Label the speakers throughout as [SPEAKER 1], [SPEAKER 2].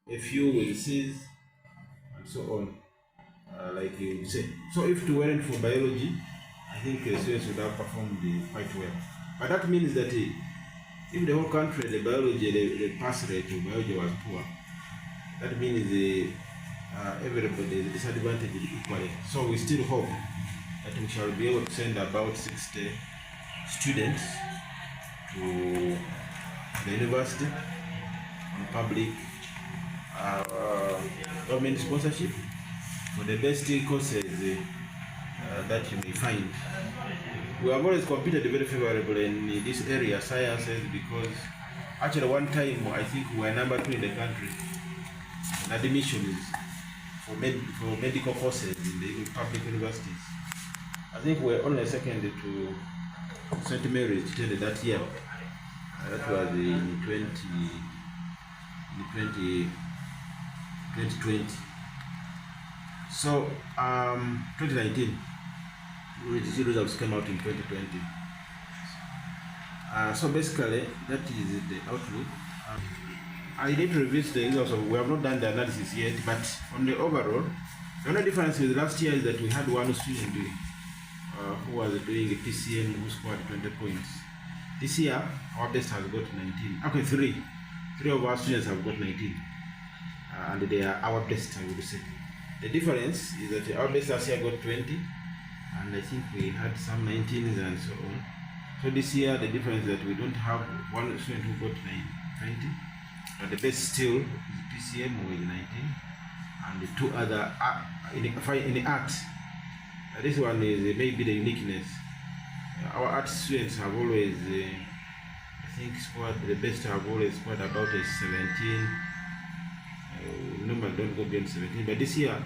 [SPEAKER 1] a few will cease, and so on, like you would say. So if it weren't for biology, I think students would have performed quite well. But that means that if the whole country, the biology, the pass rate of biology was poor, that means everybody is disadvantaged equally. So we still hope that we shall be able to send about 60 students to the university on public government sponsorship for the best courses that you may find. We have always competed very favorably in this area, sciences, because actually one time I think we were number 2 in the country in admissions for medical courses in the public universities. I think we were only second to St. Mary's that year. That was in 2020. So 2019, the results came out in 2020. So basically, that is the outlook. I need to revisit the results of, we have not done the analysis yet, but on the overall, the only difference with last year is that we had one student who was doing a PCM who scored 20 points. This year, our best has got 19. Okay, three of our students have got 19. And they are our best, I would say. The difference is that our best last year got 20, and I think we had some 19s and so on. So this year, the difference is that we don't have one student who got 20, but the best still is PCM with 19, and the two other in the art. This one is maybe the uniqueness. Our art students have always, I think, scored, the best have always scored about a 17. Normally don't go beyond 17, but this year,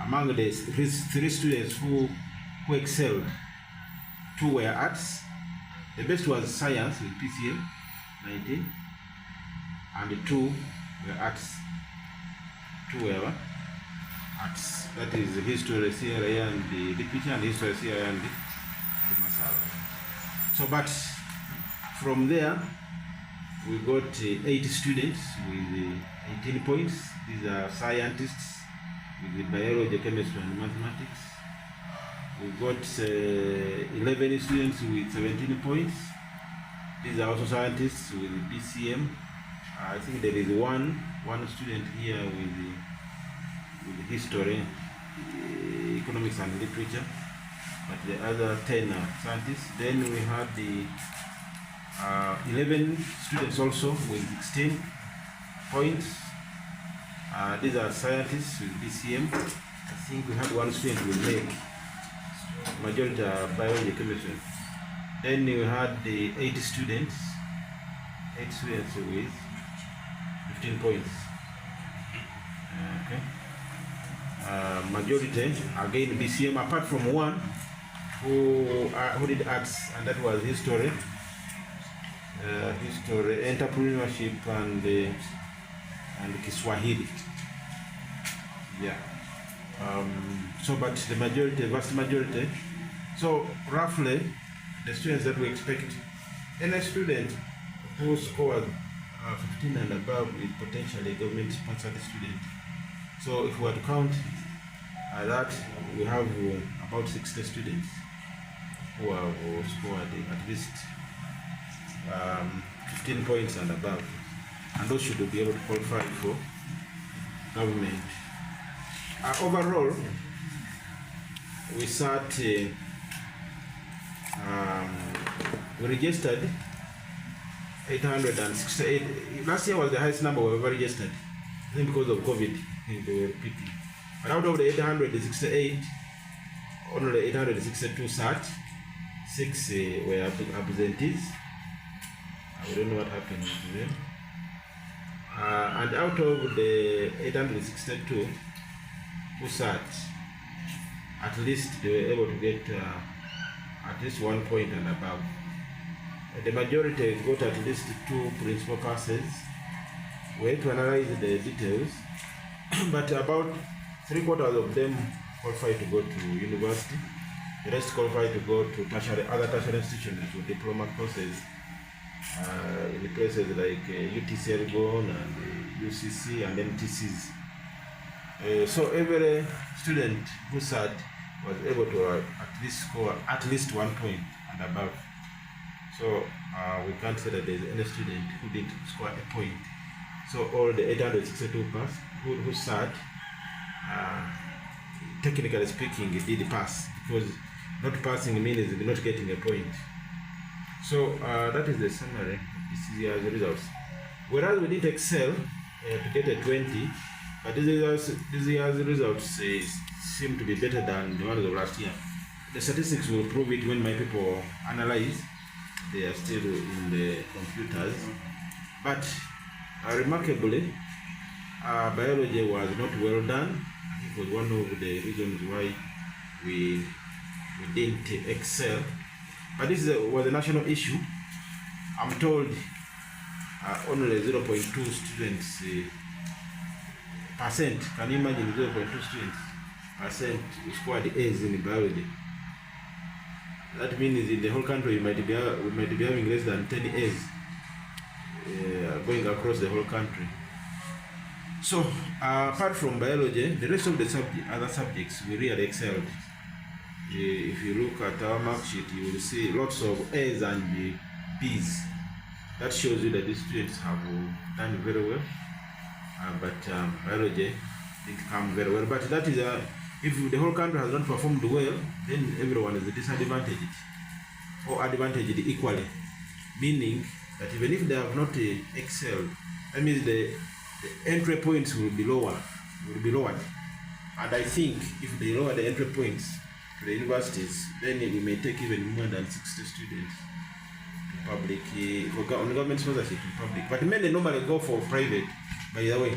[SPEAKER 1] among the 3 students who excelled, 2 were arts. The best was science with PCM, 19, and the 2 were arts. 2 were arts. That is the history, CRA, and the literature, and the history, CRA, and the masala. So, but from there, we got 80 students with 18 points. These are scientists with the biology, chemistry, and mathematics. We got 11 students with 17 points. These are also scientists with BCM. I think there is one student here with history, economics, and literature, but the other 10 are scientists. Then we had the 11 students also with 16 points. These are scientists with BCM. I think we had one student with MEG. Majority are biology, chemistry. Then we had the 8 students with 15 points. Okay. Majority again BCM, apart from one who did arts, and that was history, entrepreneurship, and Kiswahili. Yeah. So, but the majority, vast majority. So roughly, the students that we expect, any student who scored 15 and above is potentially a government-sponsored student. So if we were to count that, we have about 60 students who have scored at least 15 points and above, and those should be able to qualify for government. Overall, we sat, we registered 868. Last year was the highest number we ever registered. I think because of COVID, they were picking. But out of the 868, only 862 sat, 6 were absentees. I don't know what happened to them. And out of the 862 who sat, at least they were able to get at least 1 point and above. The majority got at least 2 principal passes. We had to analyze the details, but about 3/4 of them qualified to go to university. The rest qualified to go to other tertiary institutions with diploma courses in places like UTC Elgon and UCC, and then TCs. So every student who sat was able to at least score at least 1 point and above. So we can't say that there's any student who didn't score a point. So all the 862 pass who sat, technically speaking, did pass, because not passing means not getting a point. So that is the summary of this year's results. Whereas we didn't excel to get a 20, but this year's results seem to be better than the ones of last year. The statistics will prove it when my people analyze. They are still in the computers. But remarkably, biology was not well done. It was one of the reasons why we didn't excel. But this was a national issue. I'm told only 0.2 students percent. Can you imagine 0.2 students percent scored A's in biology? That means in the whole country we might be having less than 10 A's going across the whole country. So apart from biology, the rest of the other subjects we really excelled. If you look at our mark sheet, you will see lots of A's and B's. That shows you that the students have done very well. But biology didn't come very well. But that is if the whole country has not performed well, then everyone is disadvantaged or advantaged equally. Meaning that even if they have not excelled, that means the entry points will be lowered. And I think if they lower the entry points to the universities, then we may take even more than 60 students to public, on government sponsorship in public. But many normally go for private. By the way,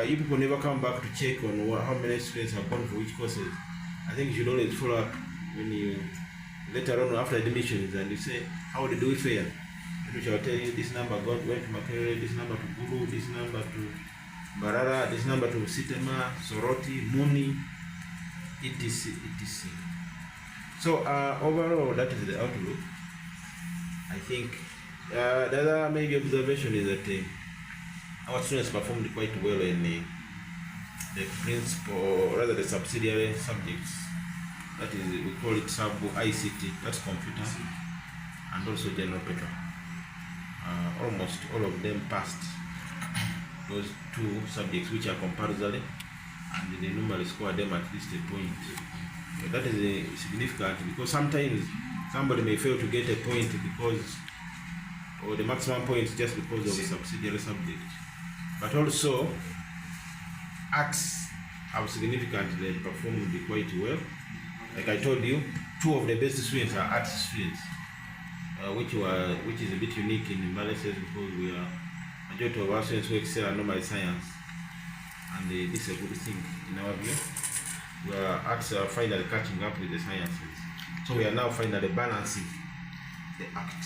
[SPEAKER 1] you people never come back to check on how many students have gone for which courses. I think you should always follow up when you later on after admissions and you say, how did we fare? We shall tell you this number went to Makerere, this number to Guru, this number to Barara, this number to Sitema, Soroti, Muni, etc. etc. So overall, that is the outlook. I think the other maybe observation is that our students performed quite well in the principal, or rather the subsidiary subjects. That is, we call it sub ICT, that's computer, and also general paper. Almost all of them passed those two subjects, which are compulsory, and they normally score them at least a point. So that is significant, because sometimes somebody may fail to get a point because, or the maximum points just because of a subsidiary subject. But also, arts have significantly performed quite well. Like I told you, 2 of the best students are arts students, which is a bit unique in Mbale SS, because we are majority of our students who excel are normally science, and this is a good thing in our view. Where arts are finally catching up with the sciences, so we are now finally balancing the act.